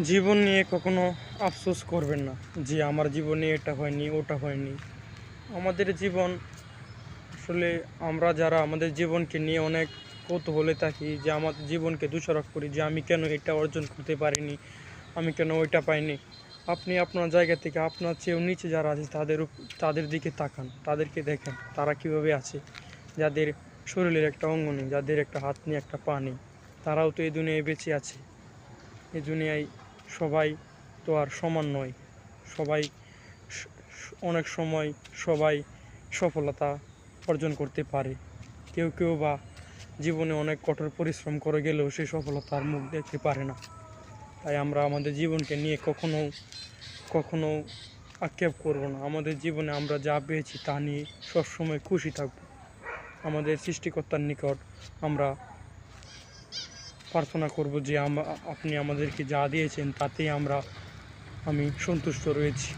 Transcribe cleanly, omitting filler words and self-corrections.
জীবন নিয়ে কখনো আফসোস করবেন না যে আমার জীবনে এটা হয়নি ওটা হয়নি। আমাদের জীবন আসলে আমরা যারা আমাদের জীবনকে নিয়ে অনেক কৌতূহলে থাকি, যে আমাদের জীবনকে দোষারোপ করি যে আমি কেন এটা অর্জন করতে পারিনি, আমি কেন ওইটা পাইনি। আপনি আপনার জায়গা থেকে আপনার চেয়েও নিচে যারা আছে তাদের দিকে তাকান, তাদেরকে দেখেন তারা কিভাবে আছে, যাদের শরীরের একটা অঙ্গ নেই, যাদের একটা হাত নেই, একটা পা নেই, তারাও তো এই দুনিয়ায় বেঁচে আছে। এই দুনিয়ায় সবাই তো আর সমান নয়। সবাই অনেক সময় সবাই সফলতা অর্জন করতে পারে। কেউ কেউ বা জীবনে অনেক কঠোর পরিশ্রম করে গেলেও সেই সফলতার মুখ দেখতে পারে না। তাই আমরা আমাদের জীবনকে নিয়ে কখনো কখনো আক্ষেপ করব না। আমাদের জীবনে আমরা যা পেয়েছি তা নিয়ে সবসময় খুশি থাকব। আমাদের সৃষ্টিকর্তার নিকট আমরা প্রার্থনা করব যে আপনি আমাদেরকে যা দিয়েছেন তাতেই আমি সন্তুষ্ট রয়েছি।